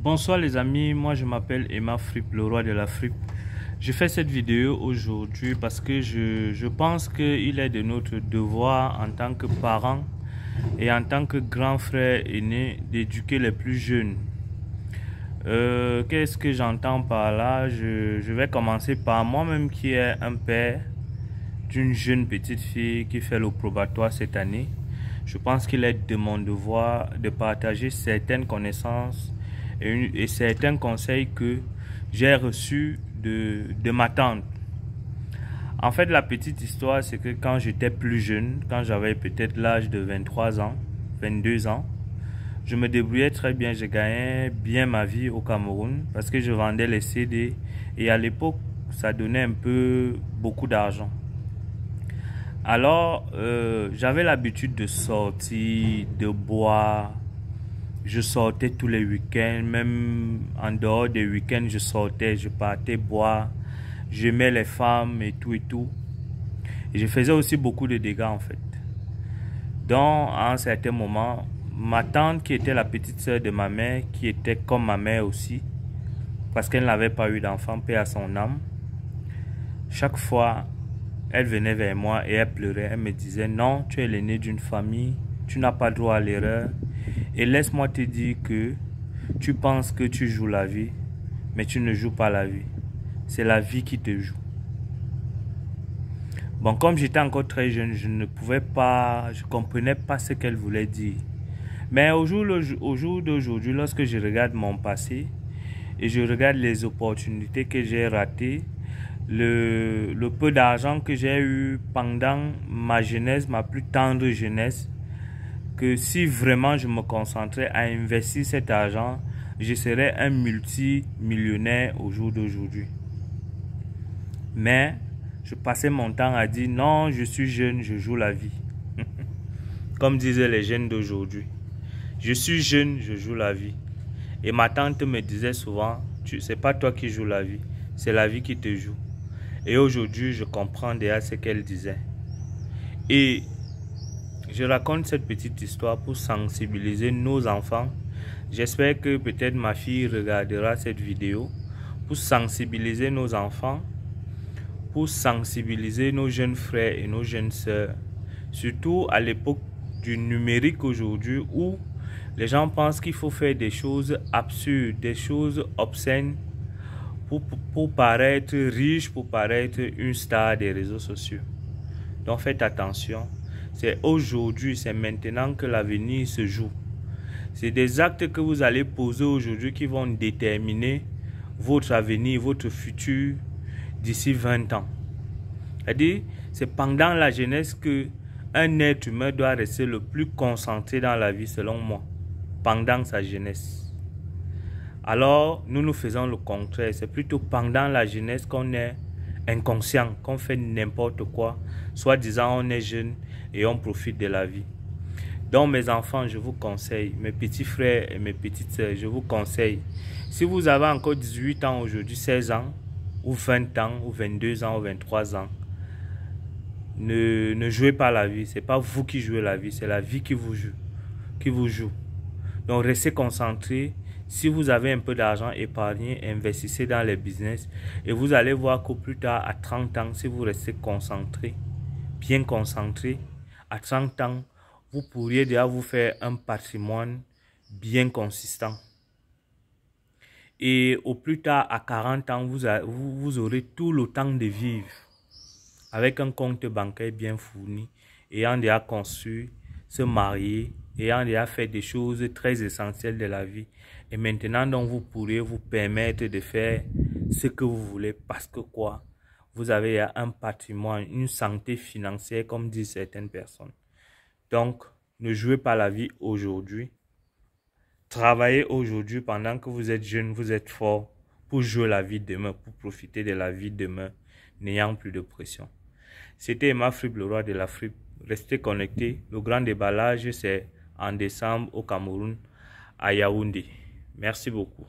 Bonsoir les amis, moi je m'appelle Emma Fripp, le roi de la frippe. Je fais cette vidéo aujourd'hui parce que je pense qu'il est de notre devoir en tant que parents et en tant que grand frère aîné d'éduquer les plus jeunes. Qu'est-ce que j'entends par là? Je vais commencer par moi-même qui est un père d'une jeune petite fille qui fait le probatoire cette année. Je pense qu'il est de mon devoir de partager certaines connaissances et certains conseils que j'ai reçus de ma tante. En fait, la petite histoire, c'est que quand j'étais plus jeune, quand j'avais peut-être l'âge de 23 ans, 22 ans, je me débrouillais très bien, je gagnais bien ma vie au Cameroun parce que je vendais les CD et à l'époque, ça donnait un peu beaucoup d'argent. Alors, j'avais l'habitude de sortir, de boire. Je sortais tous les week-ends, même en dehors des week-ends, je sortais, je partais boire. J'aimais les femmes et tout et tout. Et je faisais aussi beaucoup de dégâts en fait. Donc, à un certain moment, ma tante qui était la petite sœur de ma mère, qui était comme ma mère aussi, parce qu'elle n'avait pas eu d'enfant, paix à son âme, chaque fois, elle venait vers moi et elle pleurait. Elle me disait, non, tu es l'aîné d'une famille, tu n'as pas droit à l'erreur. Et laisse-moi te dire que tu penses que tu joues la vie, mais tu ne joues pas la vie. C'est la vie qui te joue. Bon, comme j'étais encore très jeune, je ne comprenais pas ce qu'elle voulait dire. Mais au jour d'aujourd'hui, lorsque je regarde mon passé et je regarde les opportunités que j'ai ratées, le peu d'argent que j'ai eu pendant ma jeunesse, ma plus tendre jeunesse, que si vraiment je me concentrais à investir cet argent, je serais un multimillionnaire au jour d'aujourd'hui. Mais je passais mon temps à dire non, je suis jeune, je joue la vie. Comme disaient les jeunes d'aujourd'hui. Je suis jeune, je joue la vie. Et ma tante me disait souvent, c'est pas toi qui joues la vie, c'est la vie qui te joue. Et aujourd'hui, je comprends déjà ce qu'elle disait. Et je raconte cette petite histoire pour sensibiliser nos enfants. J'espère que peut-être ma fille regardera cette vidéo pour sensibiliser nos enfants, pour sensibiliser nos jeunes frères et nos jeunes sœurs. Surtout à l'époque du numérique aujourd'hui où les gens pensent qu'il faut faire des choses absurdes, des choses obscènes pour paraître riche, pour paraître une star des réseaux sociaux. Donc faites attention. C'est aujourd'hui, c'est maintenant que l'avenir se joue. C'est des actes que vous allez poser aujourd'hui qui vont déterminer votre avenir, votre futur d'ici 20 ans. C'est-à-dire, c'est pendant la jeunesse que un être humain doit rester le plus concentré dans la vie, selon moi, pendant sa jeunesse. Alors, nous faisons le contraire. C'est plutôt pendant la jeunesse qu'on est inconscient, qu'on fait n'importe quoi, soit disant on est jeune et on profite de la vie. Donc mes enfants, je vous conseille, mes petits frères et mes petites sœurs, je vous conseille, si vous avez encore 18 ans aujourd'hui, 16 ans, ou 20 ans, ou 22 ans, ou 23 ans, ne jouez pas la vie. Ce n'est pas vous qui jouez la vie, c'est la vie qui vous joue. Donc restez concentrés. Si vous avez un peu d'argent épargné, investissez dans les business et vous allez voir qu'au plus tard, à 30 ans, si vous restez concentré, bien concentré, à 30 ans, vous pourriez déjà vous faire un patrimoine bien consistant. Et au plus tard, à 40 ans, vous aurez tout le temps de vivre avec un compte bancaire bien fourni, ayant déjà construit, se marier, ayant déjà fait des choses très essentielles de la vie. Et maintenant, donc, vous pourrez vous permettre de faire ce que vous voulez parce que quoi? Vous avez un patrimoine, une santé financière, comme disent certaines personnes. Donc, ne jouez pas la vie aujourd'hui. Travaillez aujourd'hui pendant que vous êtes jeune, vous êtes fort pour jouer la vie demain, pour profiter de la vie demain, n'ayant plus de pression. C'était Emma Fripp, le roi de la frippe. Restez connectés. Le grand déballage, c'est en décembre au Cameroun, à Yaoundé. Merci beaucoup.